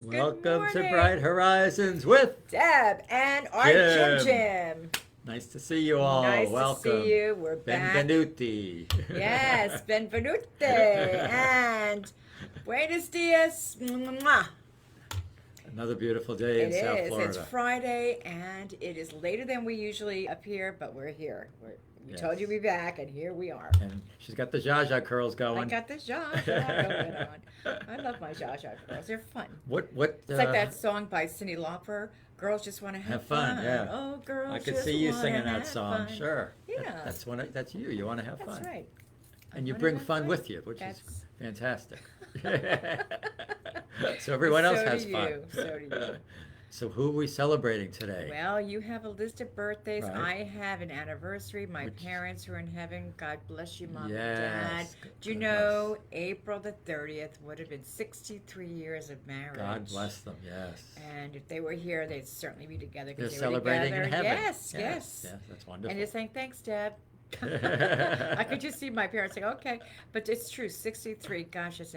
Welcome to morning, Bright Horizons with Deb and our Jim Jim. Jim. Nice to see you all. Nice to see Welcome. you. We're back. Benvenuti. Yes, benvenute and buenos dias. Mwah. Another beautiful day in It South is. It's Florida. Friday, and it is later than we usually appear, but we're here. We Yes. told you we'd be back, and here we are. And she's got the Zsa Zsa curls I going. got the Zsa Zsa going on. I love my Zsa Zsa girls. They're fun. What It's like that song by Cyndi Lauper. Girls just want to have fun, yeah. Oh, girls I could just see you wanna singing that have song. fun. Sure. Yeah. That's you. You want to have That's fun. right. I And you wanna bring have fun with you, which is That's fantastic. So everyone else so has do fun. you. So do you. So who are we celebrating today? Well, you have a list of birthdays. Right. I have an anniversary. My Which- parents are in heaven. God bless you, Mom and Yes. Dad. Do you know April the 30th would have been 63 years of marriage? God bless them, yes. And if they were here, they'd certainly be together They're because they were celebrating together. in heaven. Yes, yes. Yes, that's wonderful. And you're saying, thanks, Deb. I could just see my parents saying, okay. But it's true, 63, gosh, it's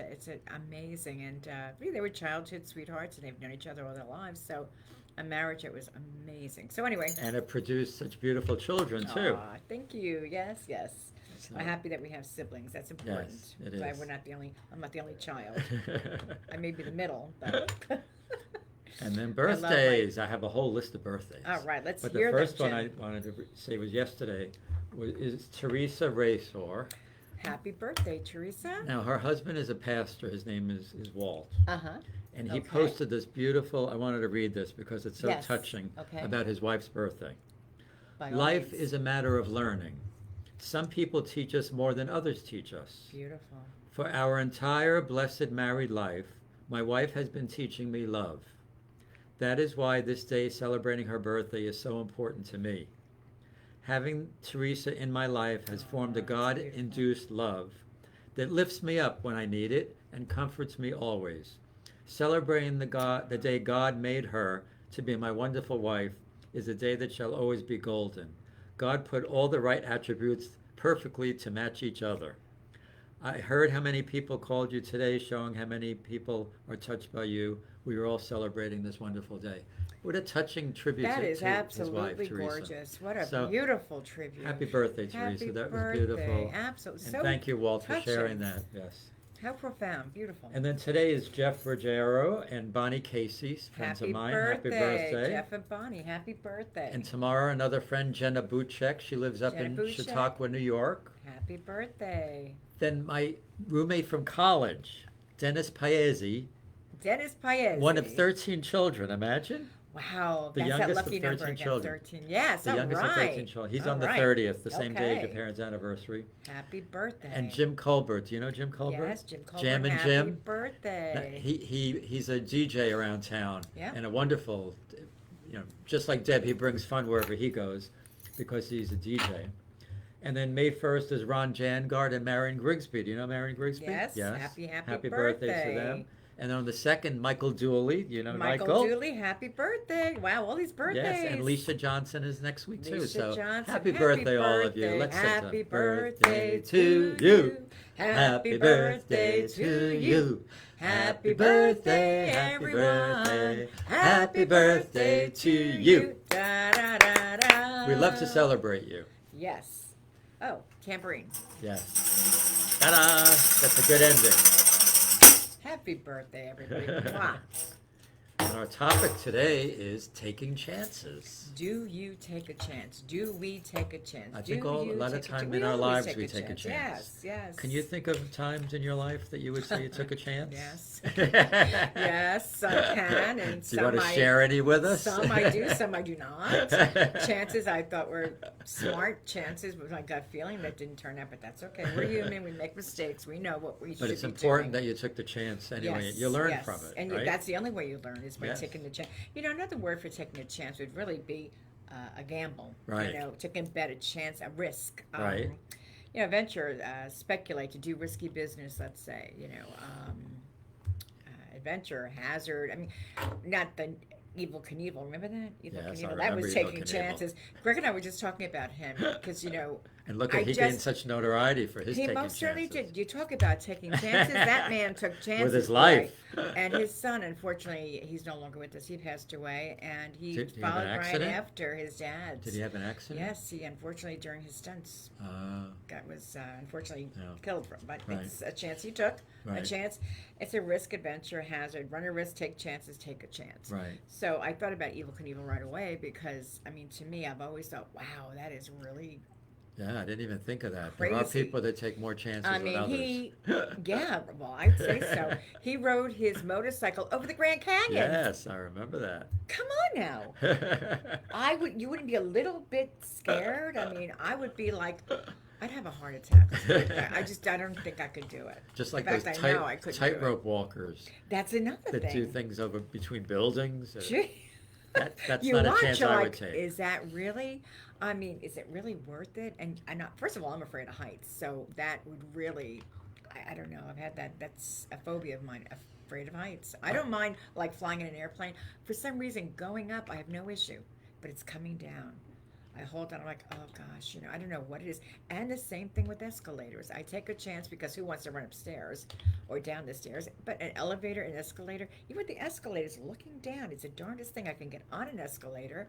amazing. And they were childhood sweethearts, and they've known each other all their lives. So a marriage, it was amazing. So anyway. And it produced such beautiful children, too. Aw, thank you. Yes, yes. So- I'm happy that we have siblings. That's important. Yes, it Glad is. I'm not the only child. I may be the middle, but. And then I love birthdays. I have a whole list of birthdays. All right, let's But hear the them, first one I Jim. wanted to say was yesterday is Teresa Racor. Happy birthday, Teresa. Now, her husband is a pastor. His name is Walt. Uh-huh. And he Okay. posted this beautiful, I wanted to read this because it's so Yes. touching, Okay. about his wife's birthday. By all Life means. is a matter of learning. Some people teach us more than others teach us. Beautiful. For our entire blessed married life, my wife has been teaching me love. That is why this day celebrating her birthday is so important to me. Having Teresa in my life has formed a that's God-induced love that lifts me up when I need it and comforts me always. Celebrating the day God made her to be my wonderful wife is a day that shall always be golden. God put all the right attributes perfectly to match each other. I heard how many people called you today, showing how many people are touched by you. We were all celebrating this wonderful day. What a touching tribute That to is his wife, absolutely Teresa. gorgeous. What a So, beautiful tribute. Happy birthday, Happy Teresa. That was birthday. beautiful. Absolutely. And So thank you, Walt, for sharing touching. that. Yes. How profound. Beautiful. And then today is Jeff Ruggiero and Bonnie Casey, friends Happy of mine. birthday, Happy birthday. Jeff and Bonnie. Happy birthday. And tomorrow, another friend, Jenna Buchek. She lives up Jenna in Buchek. Chautauqua, New York. Happy birthday. Then my roommate from college, Dennis Paese, Dennis Paez. one of 13 children, imagine? Wow, The that's that youngest of lucky number 13 again. children. 13. Yes, The all youngest of right. 13 children. He's All on the right. 30th, the same day as your Okay. parents' anniversary. Happy birthday. And Jim Colbert. Do you know Jim Colbert? Yes, Jim Colbert. Jam and Happy Jim. birthday. He's a DJ around town. Yeah. And a wonderful, just like Deb, he brings fun wherever he goes because he's a DJ. And then May 1st is Ron Jangard and Marion Grigsby. Do you know Marion Grigsby? Yes. Happy birthday to birthday. them. And then on the 2nd, Michael Dooley. You know Michael Michael? Dooley, happy birthday. Wow, all these birthdays. Yes, and Lisa Johnson is next week too. Lisa So Johnson, happy birthday, all of you. birthday. Let's Happy sing birthday to you. Happy birthday to you. Happy birthday, everyone. Happy birthday to you. Da, da, da, da. We love to celebrate you. Yes. Oh, tambourine. Yes. Ta-da! That's a good ending. Happy birthday, everybody. Mwah. And our topic today is taking chances. Do you take a chance? Do we take a chance? I think Do a you lot of take a time chance? in our always lives we take a chance. Yes, yes. Can you think of times in your life that you would say you took a chance? Yes. Yes, Yes, I can, and Do you want to some share any with us? Some I do, some I do not. Chances I thought were smart. Chances was my gut feeling that didn't turn out, but that's okay. We're human. We make mistakes. We know what we should But it's be important doing. that you took the chance anyway. Yes, You learn yes. from it, and right? that's the only way you learn is by Yes. taking the chance. Another word for taking a chance would really be a gamble. Right. Taking a better chance, a risk. Right. Venture, speculate, to do risky business. Let's say, adventure, hazard. I mean, not the Evil Knievel. Remember that? Evil Yes, I Knievel. That remember was Evel taking Knievel. chances. Greg and I were just talking about him because And look I at he gained just such notoriety for his he taking most certainly chances did. You talk about taking chances. That man took with chances, his boy. life. And his son, unfortunately, he's no longer with us. He passed away, and he Did he have an followed right accident? after his Did dad's. he have an accident? Yes, he unfortunately during his stunts Uh, was unfortunately yeah. killed from. But Right. it's a chance he took. A Right. chance. It's a risk, adventure, hazard. Run a risk, take chances, take a chance. Right. So I thought about Evil Knievel right away because I mean, to me, I've always thought, wow, that is really Yeah, I didn't even think of that. There are crazy. people that take more chances I than mean, he, others. yeah, well, I'd say so. He rode his motorcycle over the Grand Canyon. Yes, I remember Come on now. that. You wouldn't be a little bit scared? I mean, I would be like, I'd have a heart attack. I don't think I could do it. Just In like those fact, I know I couldn't do it. tightrope walkers That's another that do thing. things over between buildings. Gee. That's You not a watch, chance you're I would like, take. is that really? I mean, is it really worth it? And I'm not, first of all, I'm afraid of heights, so that would really, I don't know. I've had that. That's a phobia of mine. Afraid of heights. I don't mind like flying in an airplane. For some reason, going up, I have no issue, but it's coming down. I hold on. I'm like, oh gosh, I don't know what it is. And the same thing with escalators. I take a chance because who wants to run upstairs or down the stairs? But an elevator, an escalator, even the escalators looking down, it's the darndest thing. I can get on an escalator,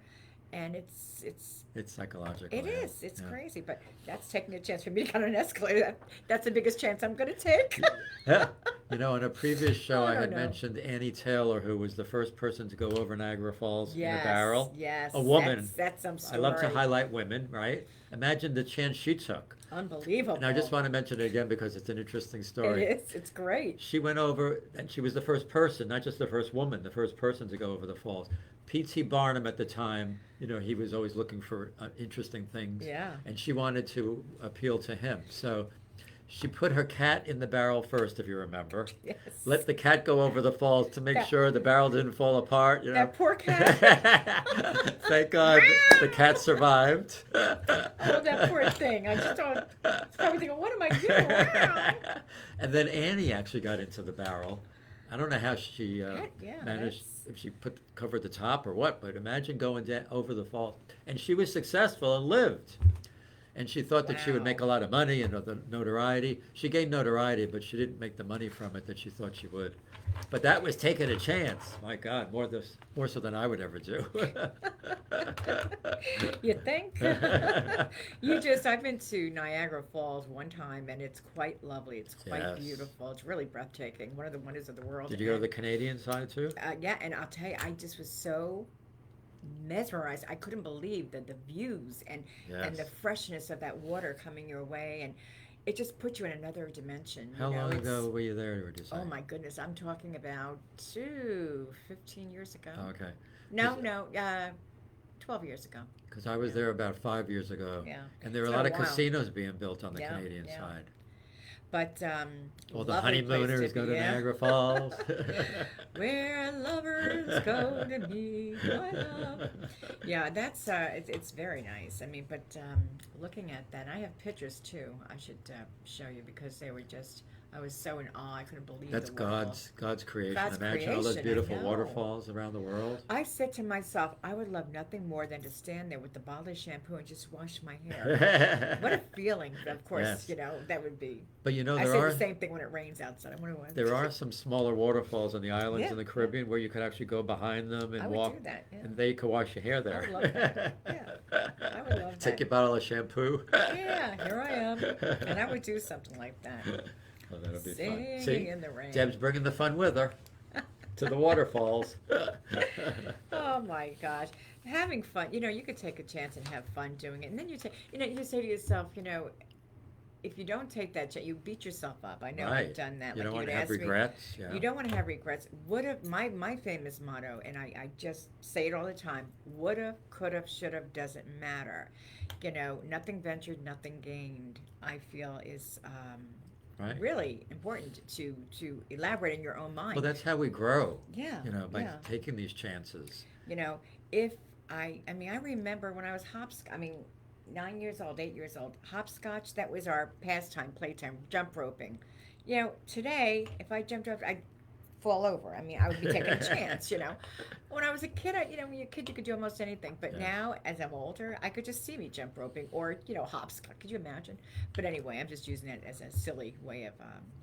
and It's psychological. it Yeah. is. It's Yeah. crazy, but that's taking a chance for me to get on an escalator. That's the biggest chance I'm going to take. Yeah. In a previous show, I I don't had know. mentioned Annie Taylor, who was the first person to go over Niagara Falls in a Yes, barrel. yes. A woman. That's some I story. love to highlight women, right? Imagine the chance she took. Unbelievable. And I just want to mention it again because it's an interesting It story. is. It's great. She went over, and she was the first person, not just the first woman, the first person to go over the falls. P.T. Barnum at the time, he was always looking for interesting things. Yeah. And she wanted to appeal to him. So she put her cat in the barrel first, if you remember. Yes. Let the cat go over the falls to make That- sure the barrel didn't fall apart. That poor cat. Thank God the cat survived. Oh, that poor thing. I just don't. It's probably thinking, what am I doing? Wow. And then Annie actually got into the barrel. I don't know how she Yeah, managed, that's- if she covered the top or what, but imagine going over the fall. And she was successful and lived. And she thought that she would Wow. make a lot of money and the notoriety. She gained notoriety, but she didn't make the money from it that she thought she would. But that was taking a chance. My God, more so than I would ever do. You think? I've been to Niagara Falls one time, and it's quite lovely. It's quite Yes. beautiful. It's really breathtaking. One of the wonders of the world. Did you go to And, the Canadian side too? yeah, and I'll tell you, I just was so mesmerized. I couldn't believe the views and Yes. the freshness of that water coming your way, and it just put you in another dimension. How long it's- ago were you there, would you say? Oh my goodness, I'm talking about 15 years ago. Oh, okay. No, 12 years ago. Because I was Yeah. there about 5 years ago. Yeah. And there were It's a lot been of a while. casinos being built on the Yeah, Canadian yeah. side. But All the lovely place honeymooners go to be, yeah. Niagara Falls. Where lovers go to meet my love. Yeah, that's it's very nice. I mean, but looking at that, I have pictures too. I should show you because they were just. I was so in awe. I couldn't believe That's the world. God's creation. God's Imagine all those creation, I beautiful know. waterfalls around the world. I said to myself, I would love nothing more than to stand there with the bottle of shampoo and just wash my hair. What a feeling! Of course, Yes. that would be. But I there say are the same thing when it rains outside. I wonder what. there are some smaller waterfalls on the islands Yeah, in the Caribbean where you could actually go behind them and I would walk, do that. Yeah. and they could wash your hair there. would love that. Yeah, I would love Take that. your bottle of shampoo. Yeah, here I am, and I would do something like that. Oh, that'll be fun. Singing See, in the rain. Deb's bringing the fun with her to the waterfalls. Oh my gosh, having fun. You could take a chance and have fun doing it, and then you say to yourself, if you don't take that chance, you beat yourself up. I know I've Right. done that. You Like don't want would to have ask me- regrets. Yeah. You don't want to have regrets. Would have my famous motto, and I just say it all the time: woulda, coulda, shoulda doesn't matter. Nothing ventured, nothing gained. I feel is Right. really important to elaborate in your own mind. Well, that's how we grow. Yeah, By yeah. taking these chances. If I remember when I was 9 years old, 8 years old, hopscotch, that was our pastime, playtime, jump roping. Today, if I jumped rope, I fall over. I mean, I would be taking a chance, you know. When I was a kid, when you're a kid, you could do almost anything. But Yeah. now, as I'm older, I could just see me jump roping or, hopscotch. Could you imagine? But anyway, I'm just using it as a silly way of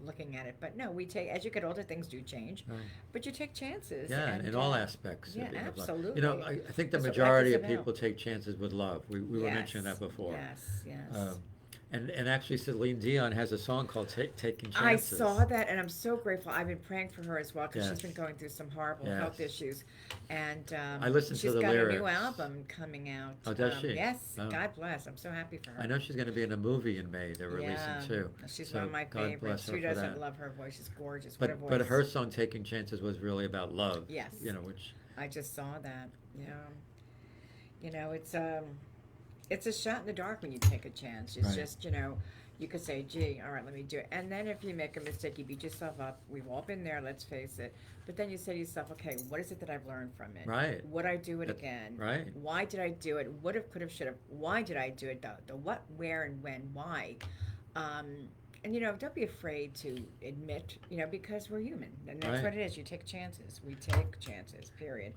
looking at it. But no, as you get older, things do change. Right. But you take chances. Yeah, and, in all aspects. yeah, of life. absolutely. I think the That's what life majority is of about. people take chances with love. We were mentioning that before. Yes, yes. And actually, Celine Dion has a song called Taking I Chances. saw that, and I'm so grateful. I've been praying for her as well because Yes. she's been going through some horrible Yes. health issues, and I listened to she's the got a new lyrics. album coming out. Oh, does she? Yes. Oh. God bless. I'm so happy for her. I know she's going to be in a movie in May. They're releasing too. She's So one of my God bless favorites. her Who for doesn't that. love her voice? She's gorgeous. What a voice. But her song "Taking Chances" was really about love. Yes. Which I just saw that. Yeah. It's a shot in the dark when you take a chance. It's Right. just, you could say, gee, all right, let me do it. And then if you make a mistake, you beat yourself up. We've all been there, let's face it. But then you say to yourself, okay, what is it that I've learned from it? Right. Would I do it That- again? right. Why did I do it? Would have, could have, should have. Why did I do it? The what, where, and when, why. And don't be afraid to admit, because we're human. And that's Right. what it is. You take chances. We take chances, period.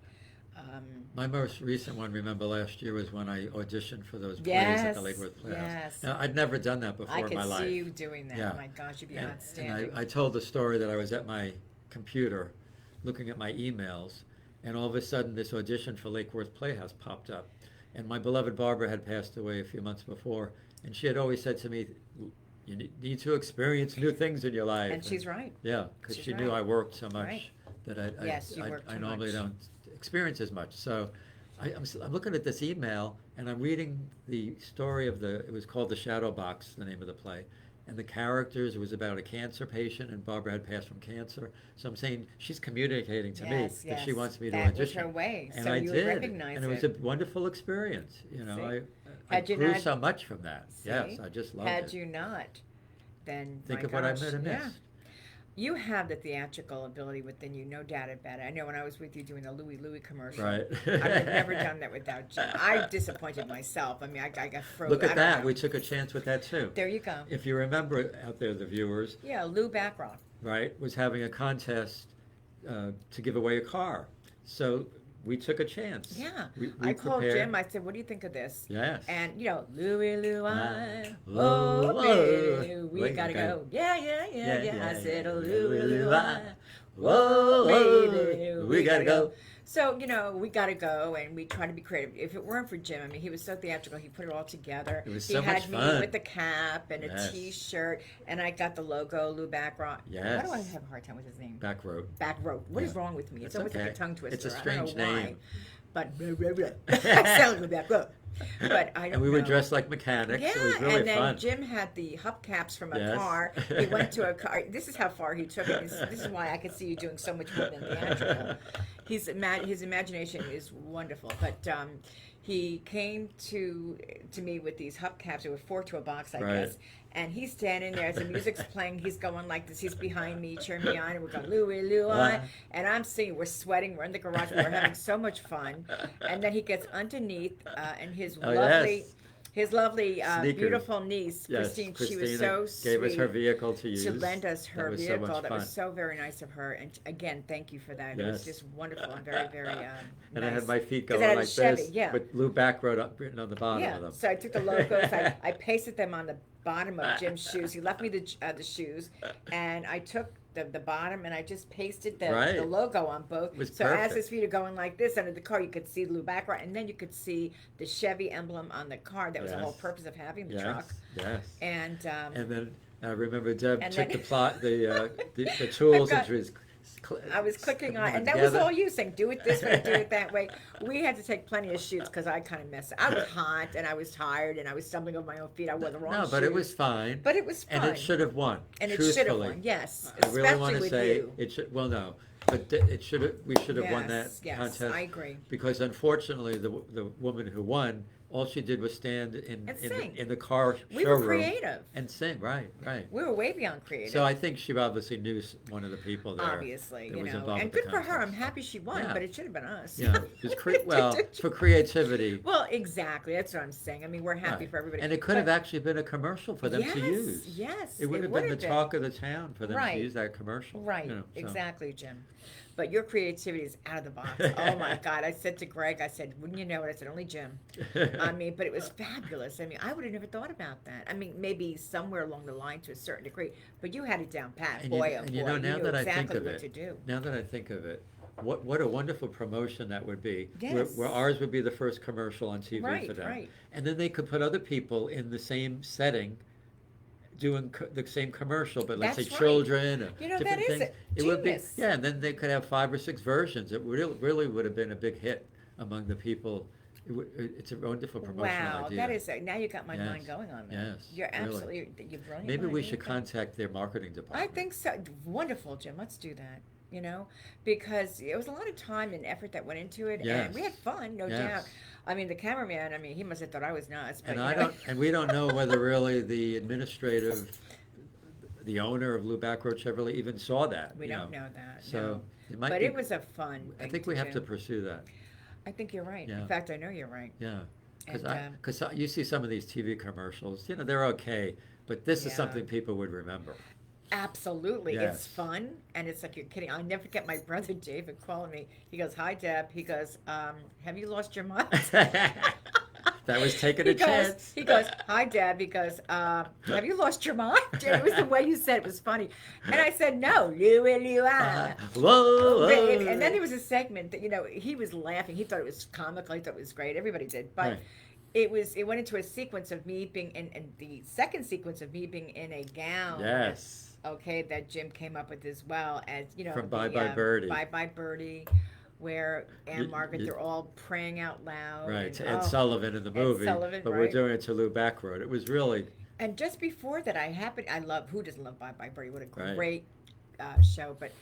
my most recent one, remember last year, was when I auditioned for those plays at the Lake Worth Playhouse. Yes. Now, I'd never done that before I in could my life. see you doing that. Yeah. Oh my gosh, you'd be And outstanding. I told the story that I was at my computer looking at my emails, and all of a sudden this audition for Lake Worth Playhouse popped up. And my beloved Barbara had passed away a few months before, and she had always said to me, you need to experience new things in your life. And she's right. Yeah, because She's she knew right. I worked so much Right. that I, Yes, you I, work I too normally much. don't experience as much. So I'm looking at this email, and I'm reading the story of it was called The Shadow Box, the name of the play. And the characters, it was about a cancer patient, and Barbara had passed from cancer. So I'm saying she's communicating to me that she wants me to That was audition. her way, And so I you would did, recognize and it was it. a wonderful experience. See? I Had you grew not- so much from that. See? Yes, I just loved Had it. you not, then Think my of what I gosh, might have yeah. missed. You have the theatrical ability within you, no doubt about it. I know when I was with you doing the Louis commercial, Right. I've never done that without Jim. I disappointed myself. I mean, I got frozen. Look at that. We took a chance with that too. There you go. If you remember out there, the viewers, Yeah, Lou Backrock. right, was having a contest to give away a car. So we took a chance. Yeah. We I called prepared. Jim. I said, what do you think of this? Yes. And, Louis, I, Oh, oh, baby, oh. we Wait, gotta okay. go. Yeah. I said, oh, Louis, Louis, I, Whoa, baby, we gotta go. So, we gotta go, and we try to be creative. If it weren't for Jim, I mean, he was so theatrical. He put it all together. It was he so had much me fun. with the cap and a Yes. T-shirt, and I got the logo, Lou Backrock. Yes. Why do I have a hard time with his name? Back road. Back road. What is Yeah. wrong with me? It's That's always like a okay. tongue twister. It's a I don't know strange why. name. But I sound like back road. But I don't And we were know. dressed like mechanics. Yeah, It was really and then fun. Jim had the hubcaps from a Yes. car. He went to a car. This is how far he took it. This is why I could see you doing so much more than theatrical. His imagination is wonderful. But he came to me with these hubcaps. It were 4 to a box, I Right. guess. And he's standing there as the music's playing. He's going like this. He's behind me, cheering me on, and we're going Louis, and I'm singing. We're sweating. We're in the garage. We're having so much fun. And then he gets underneath, and his Oh, lovely. yes. His lovely, Sneakers. beautiful niece, Yes, Christine, she Christina was so sweet. gave us her vehicle to use. To lend us her That was vehicle. So much That fun. was so very nice of her. And again, thank you for that. It was Yes. just wonderful and very, very And nice. I had my feet 'Cause going I had a like Chevy, this yeah. with Lou back road up written on the bottom Yeah, of them. so I took the logos, I pasted them on the bottom of Jim's shoes. He left me the shoes, and I took the bottom and I just pasted the Right. logo on both. It was So as perfect. his feet are going like this under the car, you could see the Lou background, and then you could see the Chevy emblem on the car. That was the whole Yes. purpose of having the Yes, truck. yes. And And then I remember Deb And took then- the plot, the tools, got- and she was. I was clicking on, them and that was together. all you saying, do it this way, do it that way. We had to take plenty of shoots because I kind of messed. I was hot and I was tired and I was stumbling over my own feet. I wore the wrong No, but it shoes. was fine. But it was fun. And it should have won. And it should have truthfully. won, yes. I really especially want to with say you. it should. Well, no, but it should have. We should have won that Yes, contest. I agree. Because unfortunately, the woman who won all she did was stand And sing. in the car We were showroom creative. and sing. Right, right. We were way beyond creative. So I think she obviously knew one of the people there Obviously, that you was know, involved and with the good for her. I'm contest. happy she won, Yeah. but it should have been us. Yeah, just well, for creativity. Well, exactly. That's what I'm saying. I mean, we're happy Right. for everybody. And it could have actually been a commercial for them yes, to use. yes, It would have been the talk of the town for them Right. to use that commercial. Right, You know, so. exactly, Jim. But your creativity is out of the box. Oh my God! I said to Greg, I said, "Wouldn't you know it?" I said, "Only Jim." I mean, but it was fabulous. I mean, I would have never thought about that. I mean, maybe somewhere along the line to a certain degree, but you had it down pat. And Boy, you, oh and boy, you know, now knew that I exactly think of what it, to do. now that I think of it, what a wonderful promotion that would be. Yes. Where ours would be the first commercial on TV Right, for them. right. And then they could put other people in the same setting doing the same commercial, but let's That's say right. children or You know, different that is things. a It would be, genius. yeah, and then they could have 5 or 6 versions. It really would have been a big hit among the people. It's a wonderful promotional Wow, idea. that is now you got my Yes. mind going on that. Yes, You're really. absolutely you're brilliant. Maybe we should Okay. contact their marketing I department. think so. Wonderful, Jim. Let's do that. You know, because it was a lot of time and effort that went into it, and we had Yes. fun, no Yes. doubt. I mean, the cameraman. I mean, he must have thought I was nuts. But, And you I know. don't, and we don't know whether really the owner of Lou Backroad Chevrolet even saw that. We you don't know that. So no. it might But be. it was a fun. I thing think we have to do. pursue that. I think you're right. Yeah. In fact, I know you're right. Yeah, And, because you see some of these TV commercials. You know, they're okay, but this is Yeah. something people would remember. Absolutely, Yes. it's fun, and it's like you're kidding. I'll never forget my brother David calling me. He goes, "Hi, Deb." He goes, "Have you lost your mind?" That was taking He a goes, chance. he goes, "Hi, Deb." He goes, "Have you lost your mind?" And it was the way you said it was funny, and I said, "No, Louie. Whoa, Babe. whoa. And then there was a segment that he was laughing. He thought it was comical. He thought it was great. Everybody did, but. Right. It went into a sequence of me being in the second sequence of me being in a gown. Yes. Okay, that Jim came up with as well as From Bye Bye Birdie. Bye Bye Birdie, where Anne Margaret they're all praying out loud. Right, and, to Ed oh, Sullivan in the movie, Sullivan, but we're right. doing it to Lou Backroad. It was really, And just before that, I love who doesn't love Bye Bye Birdie? What a Right. great show, but.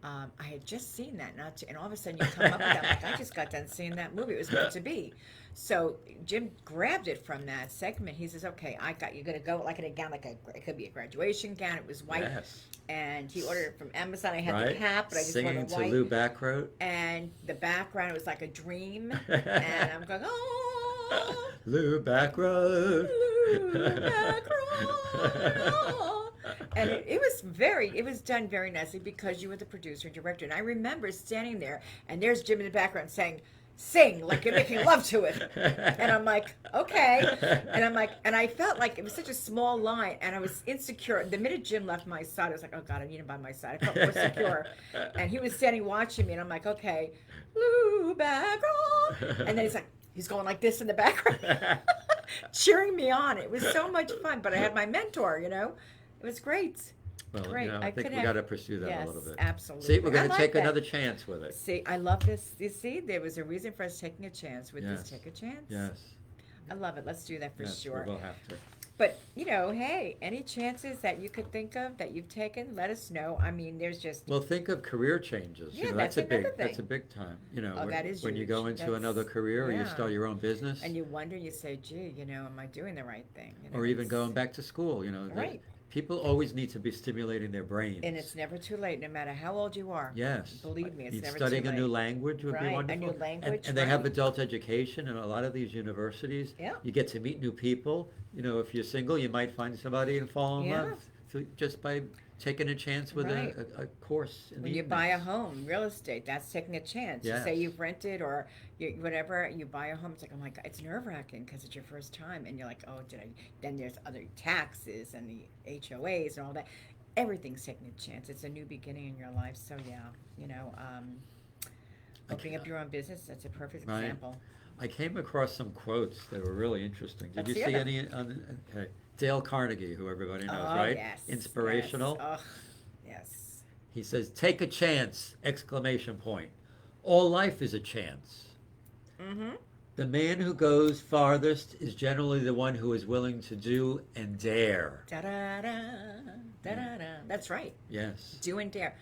I had just seen that, and all of a sudden you come up with that. Like I just got done seeing that movie. It was meant to be. So Jim grabbed it from that segment. He says, "Okay, you're gonna go like in a gown, it could be a graduation gown. It was white, yes. and he ordered it from Amazon. I had the Right? cap, but I just Singing wanted to white. Lou Backroad. And the background it was like a dream, and I'm going, oh, Lou Backroad. background. And it was done very nicely because you were the producer and director. And I remember standing there, and there's Jim in the background saying, "Sing like you're making love to it." And I'm like, okay. And I felt like it was such a small line, and I was insecure. The minute Jim left my side, I was like, oh God, I need him by my side. I felt more secure. And he was standing watching me, and I'm like, okay, Lou background. And then he's going like this in the background, cheering me on. It was so much fun. But I had my mentor, It was great. Well, Great. I think we got to pursue that a little bit. Absolutely. See, we're going I to like take that. another chance with it. See, I love this. You see, there was a reason for us taking a chance with Yes. this. Take a chance. Yes. I love it. Let's do that for Yes, sure. we will have to. But hey, any chances that you could think of that you've taken, let us know. I mean, there's just Well, think of career changes. Yeah, that's that's another that's a thing. big time. Oh, that is when you huge. go into That's- another career or you yeah. start your own business, and you wonder, you say, gee, am I doing the right thing? or even it's- going back to school. Right. People always need to be stimulating their brains. And it's never too late, no matter how old you are. Yes. Believe me, it's Need never studying too late. a new language would Right, be a wonderful. new language, and they have right. adult education in a lot of these universities. Yeah. You get to meet new people. If you're single, you might find somebody and fall in Yeah. love just by taking a chance with Right. a course. In When the you buy a evenings. home, real estate, that's taking a chance. Yes. Say you've rented or whatever, you buy a home. It's like, oh my God, it's nerve wracking because it's your first time, and you're like, oh, Then there's other taxes and the HOAs and all that. Everything's taking a chance. It's a new beginning in your life. So yeah, opening up your own business. That's a perfect Right. example. I came across some quotes that were really interesting. Did Let's you hear see them. any? Okay. Dale Carnegie, who everybody knows, Oh, right? yes. Inspirational. Yes. Oh, yes. He says, "Take a chance!" Exclamation point. All life is a chance. Mm-hmm. The man who goes farthest is generally the one who is willing to do and dare. Da-da-da, da-da-da. That's right. Yes. Do and dare.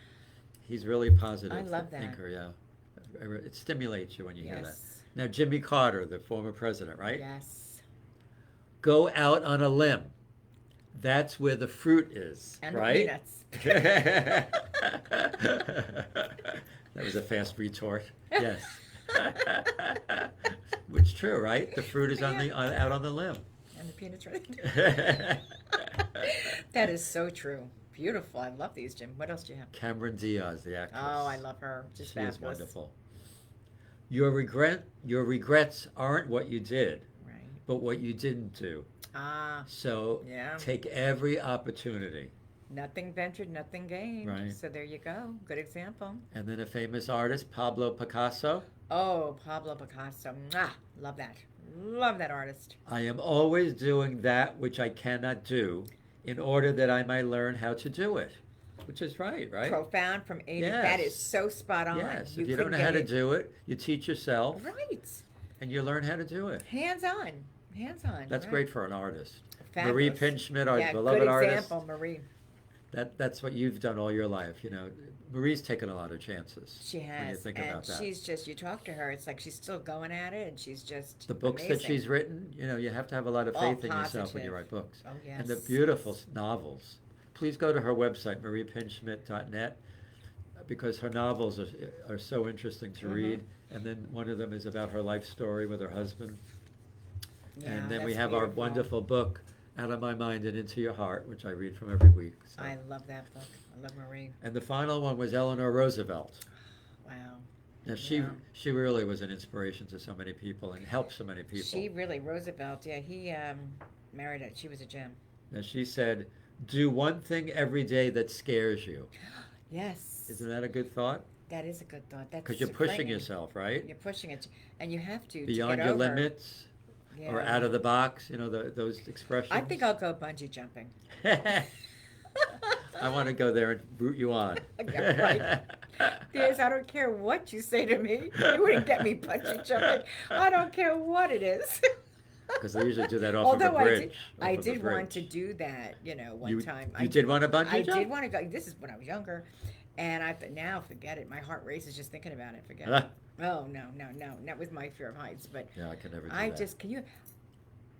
He's really positive. I love that. Thinker, yeah. It stimulates you when you hear that. Yes. Now, Jimmy Carter, the former president, right? Yes. Go out on a limb. That's where the fruit is, And the right? peanuts. That was a fast retort. Yes. It's true, right? The fruit is Yeah. out on the limb. And the peanuts right. That is so true. Beautiful. I love these, Jim. What else do you have? Cameron Diaz, the actress. Oh, I love her. Just She is fabulous. wonderful. Your regrets aren't what you did, Right. but what you didn't do. Ah, So yeah. take every opportunity. Nothing ventured, nothing gained. Right. So there you go. Good example. And then a famous artist, Pablo Picasso. Oh, Pablo Picasso. Mwah. Love that. Love that artist. I am always doing that which I cannot do in order that I might learn how to do it. Which is right? Profound from A to Yes. That is so spot on. Yes. If you don't couldn't know get how to it- do it, you teach yourself Right. and you learn how to do it. Hands on. Hands on. That's right. great for an artist. Fabulous. Marie Pinchmit, our Yeah, beloved good artist. example, Marie. That's what you've done all your life. Marie's taken a lot of chances. She When you has, think and about that. she's just, you talk to her, it's like she's still going at it, and she's just The books that amazing. she's written, you have to have a lot of Oh, faith in yourself when you positive. write books. Oh, yes. And the beautiful novels. Please go to her website, mariepinchmit.net, because her novels are so interesting to Mhm. read. And then one of them is about her life story with her husband. Yeah, And then we that's have our beautiful. wonderful book, Out of My Mind and Into Your Heart, which I read from every week. So. I love that book. I love Marie. And the final one was Eleanor Roosevelt. Wow. Now, Yeah. she really was an inspiration to so many people and helped so many people. She really, Roosevelt, yeah, he married her. She was a gem. Now, she said, do one thing every day that scares you. Yes. Isn't that a good thought? That is a good thought. That's Because you're pushing frightening. yourself, right? You're pushing it, and you have to Beyond get your over. limits Yeah. or out of the box, those expressions. I think I'll go bungee jumping. I want to go there and root you on. Yeah, right. There's, I don't care what you say to me. You wouldn't get me bungee jumping. I don't care what it is. Because they usually do that off Although of a bridge. I off of a did want to bridge. do that, one You- time. You did want to bungee I jump? did want to go. This is when I was younger, and now forget it. My heart races just thinking about it. Forget Ah. it. Oh no, not with my fear of heights. But Yeah, I can never do I that. just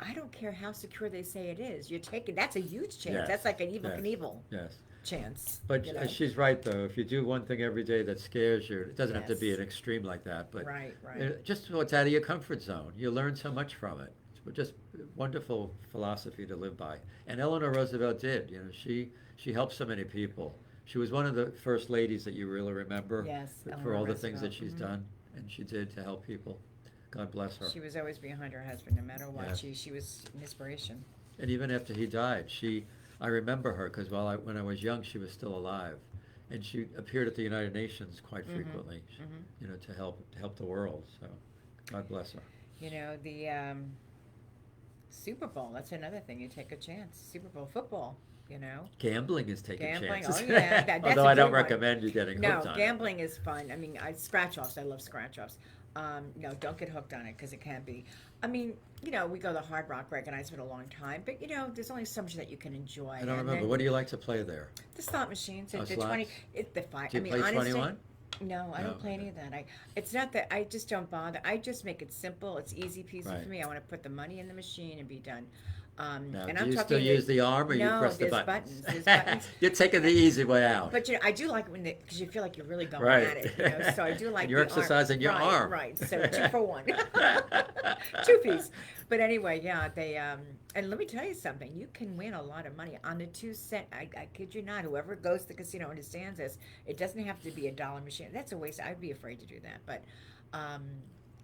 I don't care how secure they say it is. You're taking that's a huge chance. Yes, That's like an evil yes. Knievel Yes. chance. But she's right, though. If you do one thing every day that scares you, it doesn't have to be Yes. an extreme like that. But Right, right. just what's out of your comfort zone. You learn so much from it. It's just wonderful philosophy to live by. And Eleanor Roosevelt did. She helped so many people. She was one of the first ladies that you really remember Yes, for Eleanor all the things that Roosevelt, she's mhm. done, and she did to help people. God bless her. She was always behind her husband, no matter what. Yes. She was an inspiration. And even after he died, I remember her because when I was young, she was still alive, and she appeared at the United Nations quite Mhm, frequently, mhm. to help the world. So, God bless her. The Super Bowl. That's another thing. You take a chance. Super Bowl football. Gambling is taking Gambling, chances. oh, yeah, that's Although a I don't good one. recommend you getting No, hooked on gambling is fun. I mean, scratch offs. I love scratch offs. No, don't get hooked on it because it can be. I mean, we go to Hard Rock. Greg and I spent a long time, but there's only so much that you can enjoy. I don't And remember. then What do you like to play there? the slot machines? Oh, The slots? 20. The five. Do you I mean, play honestly, 21? no, I No, don't play any okay. of that. It's not that I just don't bother. I just make it simple. It's easy peasy Right. for me. I want to put the money in the machine and be done. Now, And do I'm you talking still the- use the arm or you No, press the there's buttons? buttons. There's buttons. You're taking the easy way out. But I do like it because you feel like you're really going Right. at it. So I do like And you're the arm. exercising your Right, arm. Right. So 2 for 1, 2 piece. But anyway, yeah, they and let me tell you something. You can win a lot of money on the 2-cent. I kid you not. Whoever goes to the casino understands this. It doesn't have to be a dollar machine. That's a waste. I'd be afraid to do that. But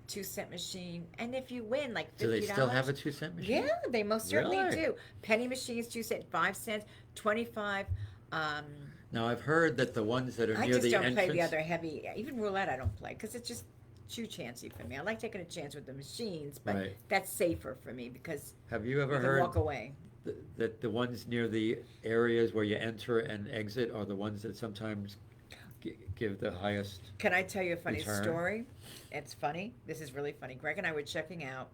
2-cent machine, and if you win like $50, Do they still have a 2-cent machine? yeah, they most certainly Really? do. Penny machines, 2 cents, 5 cents, 25. Now, I've heard that the ones that are I near just the don't entrance... play the other heavy. Even roulette, I don't play because it's just too chancy for me. I like taking a chance with the machines, but Right. that's safer for me because Have you you ever can heard walk away. that the ones near the areas where you enter and exit are the ones that sometimes give the highest... Can I tell you a funny Return. story? It's funny. This is really funny. Greg and I were checking out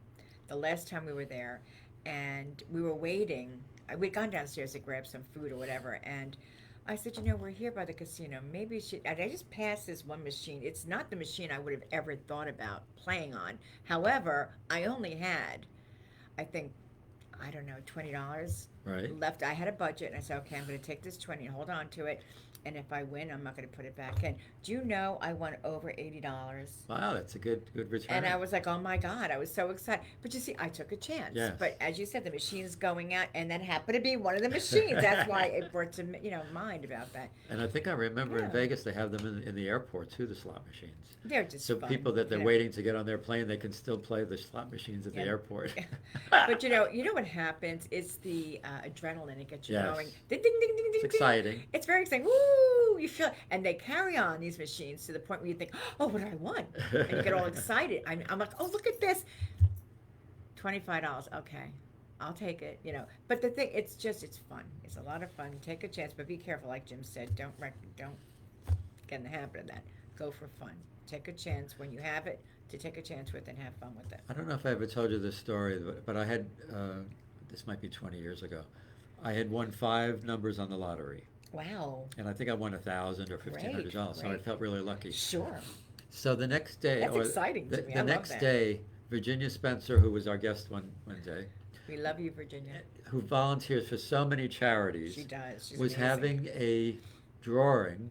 the last time we were there, and we were waiting. We'd gone downstairs to grab some food or whatever, and I said, we're here by the casino. Maybe and I just passed this one machine. It's not the machine I would have ever thought about playing on. However, I only had, I think, I don't know, $20 Right. left. I had a budget, and I said, okay, I'm going to take this 20 and hold on to it. And if I win, I'm not going to put it back in. Do you know I won over $80? Wow, that's a good return. And I was like, oh my God, I was so excited. But you see, I took a chance. Yes. But as you said, the machine's going out, and that happened to be one of the machines. That's why it brought to mind about that. And I think I remember in Yeah. Vegas they have them in the airport too, the slot machines. They're just So fun. people that they're Yeah. waiting to get on their plane, they can still play the slot machines at the Yeah. airport. But you know what happens? It's the adrenaline. It gets you Yes. going. Ding, ding, ding, ding, ding, It's ding. exciting. It's very exciting. Woo! You feel, and they carry on these machines to the point where you think, oh, what did I want? And you get all excited. I'm like, oh, look at this. $25. Okay. I'll take it, But the thing, it's fun. It's a lot of fun. Take a chance, but be careful. Like Jim said, don't get in the habit of that. Go for fun. Take a chance when you have it to take a chance with and have fun with it. I don't know if I ever told you this story, but I had, this might be 20 years ago, I had won 5 numbers on the lottery. Wow. And I think I won $1,000 or $1,500, so I Great. felt really lucky. Sure. So the next day, That's exciting to me. I the love next that. day, Virginia Spencer, who was our guest one day, We love you, Virginia. who volunteers for so many charities, She does. She's was amazing. having a drawing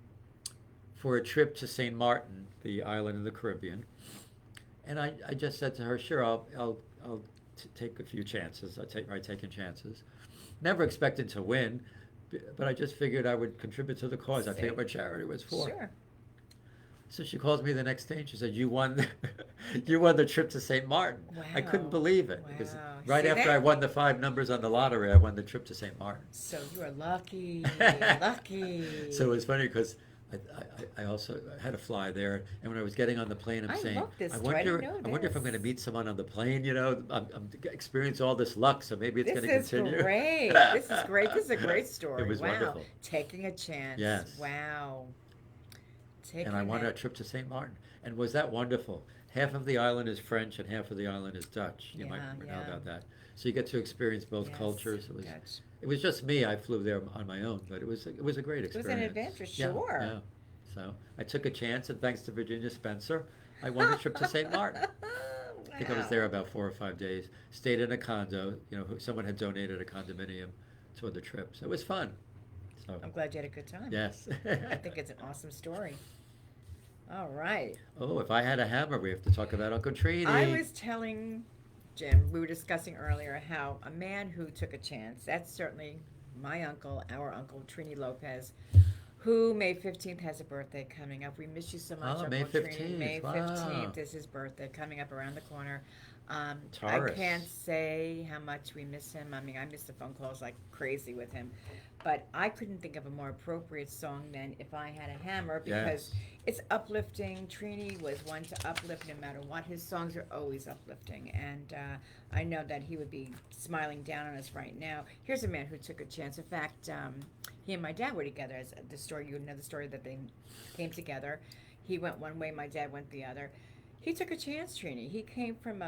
for a trip to St. Martin, the island in the Caribbean. And I just said to her, sure, I'll take a few chances. I taking chances. Never expected to win, but I just figured I would contribute to the cause. I forget what charity it was for. Sure. So she calls me the next day and she said, you won you won the trip to St. Martin. I couldn't Wow. believe it because Wow. right See after that? I won the 5 numbers on the lottery, I won the trip to St. Martin. So you are lucky. Lucky. So it was funny because I also had to fly there, and when I was getting on the plane, I'm I saying, love this I story. I wonder, didn't know I wonder if I'm this. going to meet someone on the plane. I'm experience all this luck, so maybe it's This going to is continue. great. This is great. This is a great story. It was wow. wonderful. Taking a chance. Yes. Wow. And I won a that. trip to St. Martin, and was that wonderful? Half of the island is French, and half of the island is Dutch. You might know Yeah. about that. So you get to experience both Yes. cultures. Dutch. It was just me. I flew there on my own, but it was a great It was experience. an adventure, Yeah, sure. yeah. So I took a chance, and thanks to Virginia Spencer, I won the trip to St. Martin. I think I was there about 4 or 5 days. Stayed in a condo. Someone had donated a condominium toward the trip, so it was fun. So I'm glad you had a good time. yes. I think it's an awesome story. All right. Oh, if I had a hammer, we have to talk about Uncle Trini. I was telling Jim, we were discussing earlier how a man who took a chance, that's certainly my uncle, our uncle, Trini Lopez, who May 15th has a birthday coming up. We miss you so much, Oh, Uncle May Trini. 15th, May wow. 15th is his birthday coming up around the corner. I Taurus. can't say how much we miss him. I mean, I miss the phone calls like crazy with him. But I couldn't think of a more appropriate song than If I Had a Hammer because Yes. it's uplifting. Trini was one to uplift no matter what. His songs are always uplifting. And I know that he would be smiling down on us right now. Here's a man who took a chance. In fact, he and my dad were together. As the story, you know the story that they came together. He went one way, my dad went the other. He took a chance, Trini. He came from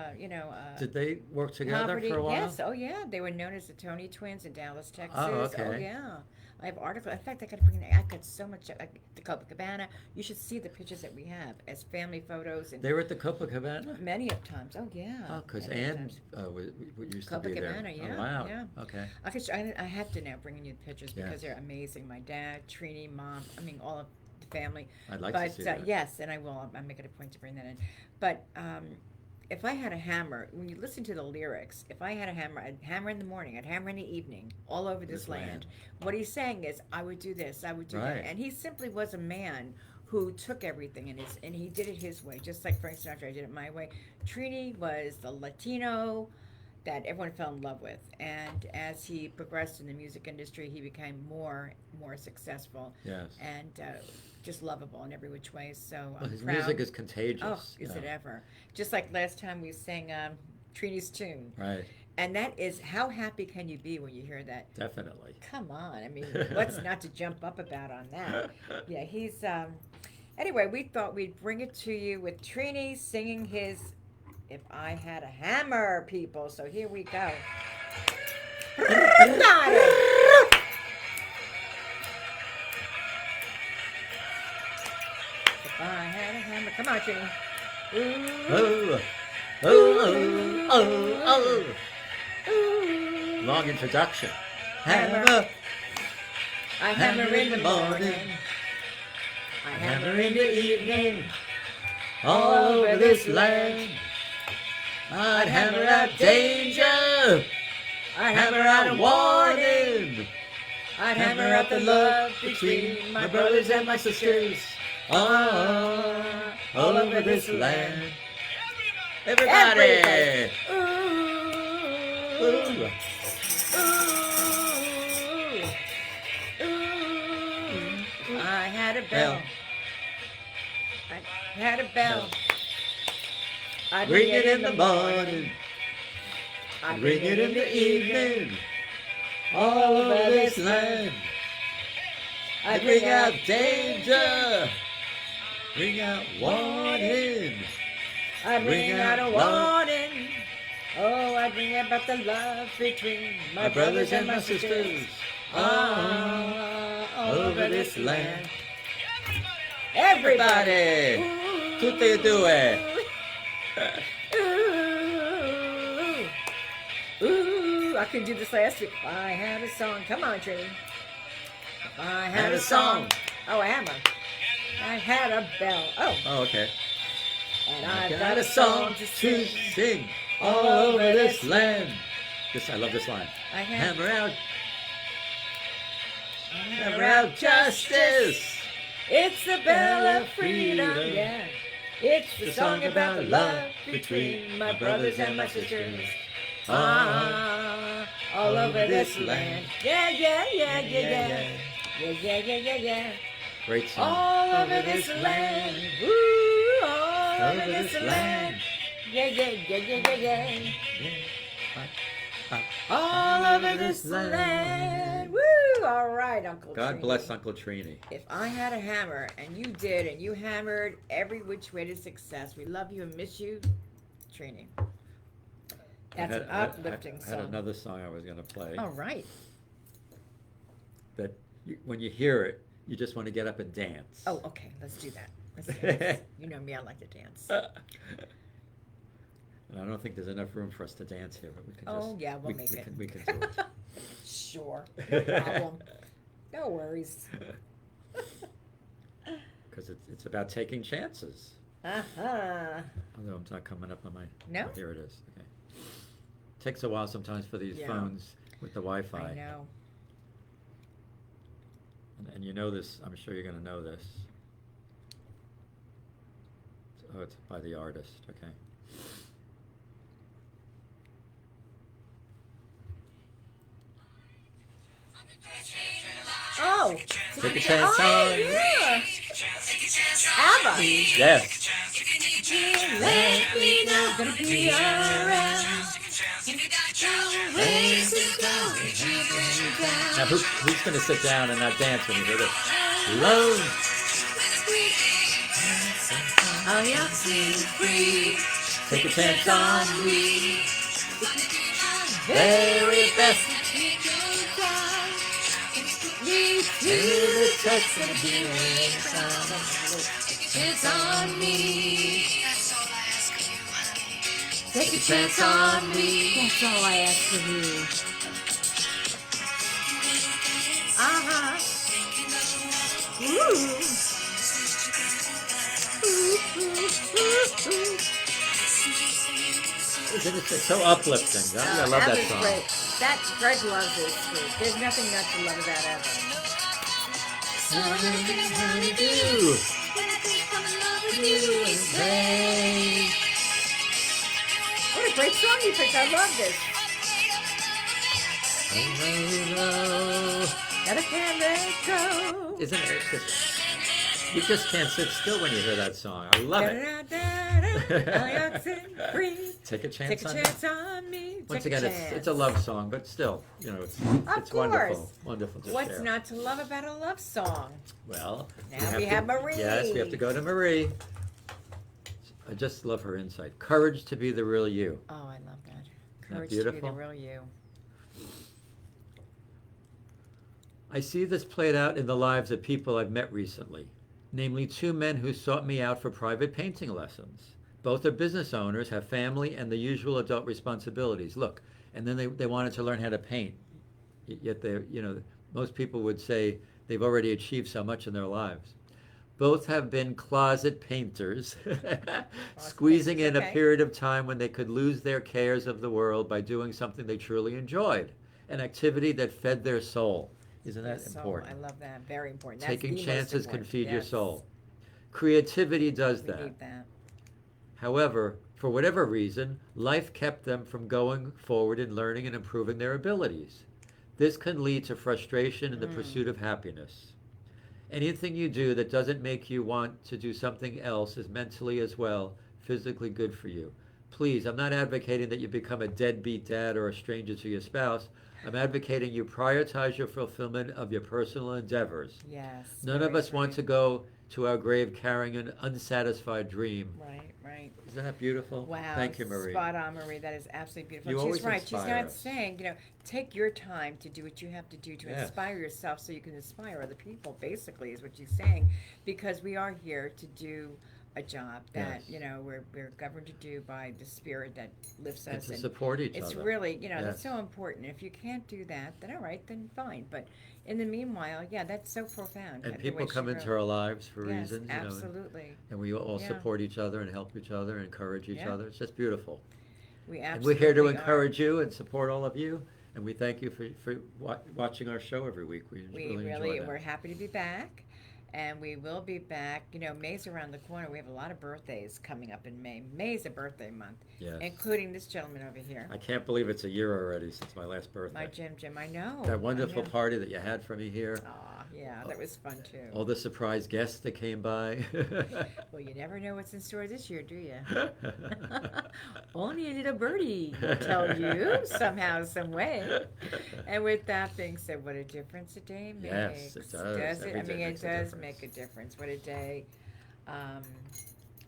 Did they work together poverty. for a while? Yes, oh yeah. They were known as the Tony Twins in Dallas, Texas. Oh, okay. Yeah. I have articles. In fact, I got to bring. I've got so much. The Copacabana. You should see the pictures that we have as family photos and They were at the Copacabana? many of times. Oh yeah. Oh, because Many of Ann times. used to be there. Copacabana, yeah, Oh, wow. yeah. Okay. I have to now bring you the pictures because Yes. they're amazing. My dad, Trini, mom. I mean, all of the family. I'd like But to see that. yes, and I will. I'm making a point to bring that in. But if I had a hammer, when you listen to the lyrics, if I had a hammer, I'd hammer in the morning, I'd hammer in the evening, all over this land. What he's saying is, I would do this, I would do Right. that, and he simply was a man who took everything and he did it his way, just like Frank Sinatra. I did it my way. Trini was the Latino that everyone fell in love with, and as he progressed in the music industry, he became more successful Yes. and just lovable in every which way. So Well, I'm his proud. music is contagious. Oh, is yeah. it ever? Just like last time we sang Trini's tune. Right. And that is, how happy can you be when you hear that? Definitely. Come on. I mean, what's not to jump up about on that? Yeah, he's, anyway, we thought we'd bring it to you with Trini singing his If I Had a Hammer, people. So here we go. Got it. If I had a hammer. Come on, Jenny. Oh, oh, oh, oh. Ooh. Long introduction. Hammer. I hammer in the morning. I hammer in the evening. All over this land. I'd hammer out danger. I Hammer out a warning. I'd hammer out the love between my brothers and my sisters. All over this land. Everybody! Ooh. Ooh. Ooh. I had a bell. I had a bell. I'd Ring it in the morning. I'd Ring it in the evening. All over this land. I'd Ring out danger. Ring out warning. I'd ring out a warning. Oh, I'd ring about the love between my brothers and my sisters. All over this land. Everybody! Tutti e due! Ooh, I couldn't do this last week. If I had a song. Come on, Trini. If I had a song. Oh, a hammer. I had a bell. Oh. Oh, okay. And I I've got a song to sing all over this land. I love this line. Hammer out justice. It's the bell of freedom, yeah. It's the song about the love between my brothers and my sisters. All over this land. Yeah, yeah, yeah, yeah, yeah. Yeah, yeah, yeah, yeah, yeah. Great song. All over this land. Woo, all over this land. Yeah, yeah, yeah, yeah, yeah, yeah. All over this land. Woo! All right, Uncle God Trini. bless Uncle Trini. If I had a hammer, and you did, and you hammered every which way to success, we love you and miss you, Trini. That's an uplifting I had song. another song I was going to play. All right. That when you hear it, you just want to get up and dance. Oh, okay. Let's do that. Let's dance. You know me, I like to dance. And I don't think there's enough room for us to dance here, but we can just. Oh, yeah, we'll make it. We can do it. Sure. No problem. No worries. Because it's about taking chances. Uh-huh. Although it's not coming up on my. No? Oh, here it is. Okay. Takes a while sometimes for these Yeah. phones with the Wi-Fi. I know. And you know this. I'm sure you're going to know this. Oh, it's by the artist. Okay. Oh. Take a chance on. Yeah. ABBA. Yes. Let me know, gonna be around. Now, who's going to sit down and not dance when you hear this? Love. Oh, yeah, free. Take a chance on me. very best. Chance on me. Take a chance on me. That's all I ask from you. Uh-huh. Ooh. It's so uplifting. I love that song. Great. That Greg loves this group. There's nothing not to love about ever. What a great song you picked. I love this. Gotta can't let go. Isn't it? You just can't sit still when you hear that song. I love it. Take a chance Take a on chance on me. Once Take a again, chance. it's a love song, but still, it's Of wonderful. course. Wonderful to What's share. not to love about a love song? Well, Now we have Marie. Yes, we have to go to Marie. I just love her insight. Courage to be the real you. Oh, I love that. that Courage to be beautiful? the real you. I see this played out in the lives of people I've met recently. namely two men who sought me out for private painting lessons. Both are business owners, have family, and the usual adult responsibilities. Look, and then they wanted to learn how to paint. Yet most people would say they've already achieved so much in their lives. Both have been closet painters, squeezing in a Okay. period of time when they could lose their cares of the world by doing something they truly enjoyed, an activity that fed their soul. Isn't that So I important? love that. Very important. That's Taking the most chances can important. feed your Yes. soul. Creativity does We that. need that. However, for whatever reason, life kept them from going forward in learning and improving their abilities. This can lead to frustration in the Mm. pursuit of happiness. Anything you do that doesn't make you want to do something else is mentally as well physically good for you. Please, I'm not advocating that you become a deadbeat dad or a stranger to your spouse. I'm advocating you prioritize your fulfillment of your personal endeavors. Yes. None of Very us want true. to go to our grave carrying an unsatisfied dream. Right, right. Isn't that beautiful? Wow, Thank you, Marie. spot on, Marie. That is absolutely beautiful. You She's always right. She's inspire not us. saying, take your time to do what you have to do to Yes. inspire yourself so you can inspire other people, basically, is what she's saying. Because we are here to do a job that, Yes. we're governed to do by the spirit that lifts And us. to And support each it's other. really, that's Yes. so important. If you can't do that, then all right, then fine. But in the meanwhile, yeah, that's so profound. And the people way she come into wrote. our lives for Yes, reasons, absolutely. and we all Yeah. support each other and help each other and encourage each Yeah. other. It's just beautiful. We And we're here to absolutely are. encourage you and support all of you. And we thank you for watching our show every week. We We really really, enjoy we're that. happy to be back, and we will be back. May's around the corner. We have a lot of birthdays coming up in May. May's a birthday month, Yes. including this gentleman over here, I can't believe it's a year already since my last birthday. my Jim. I know. That wonderful I know. party that you had for me here. Aw, yeah, that was fun too. All the surprise guests that came by. Well, you never know what's in store this year, do you? Only a little birdie will tell you somehow, some way. And with that being said, what a difference a day makes. Yes, it does. It? Every I day mean, it makes a does difference. make a difference. What a day. Um,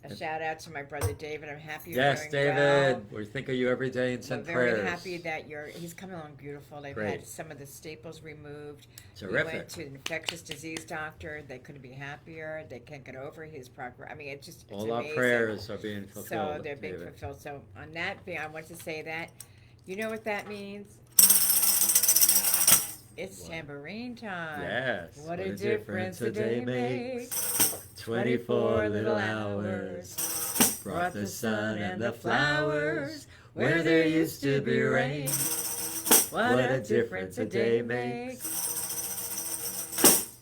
a And- shout out to my brother David. I'm happy you're Yes, doing David. well. We think of you every day and We're send very prayers. happy that he's coming along beautiful. They've Great. had some of the staples removed. We Terrific. went to an infectious disease doctor. They couldn't be happier. They can't get over his progress. I mean, it's All our amazing. prayers are being fulfilled. So they're being David. fulfilled. So on that being, I want to say that, you know what that means? It's What? tambourine time. Yes. What a difference a day makes. 24 little hours brought the sun and the flowers where there used to be rain. What a difference a day makes.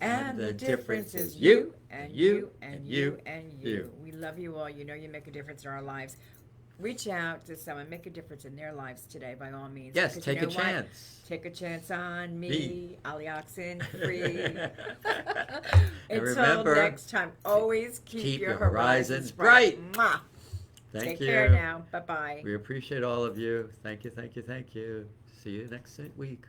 And the difference is you and you and you and you. We love you all. You know you make a difference in our lives. Reach out to someone, make a difference in their lives today by all means. Yes, Because take you a know what? chance. Take a chance on me, Me. Alioxin, free. And Until remember, next time, always keep your horizons horizons bright. Mwah. Thank Take you. care now. Bye-bye. We appreciate all of you. Thank you, thank you, thank you. See you next week.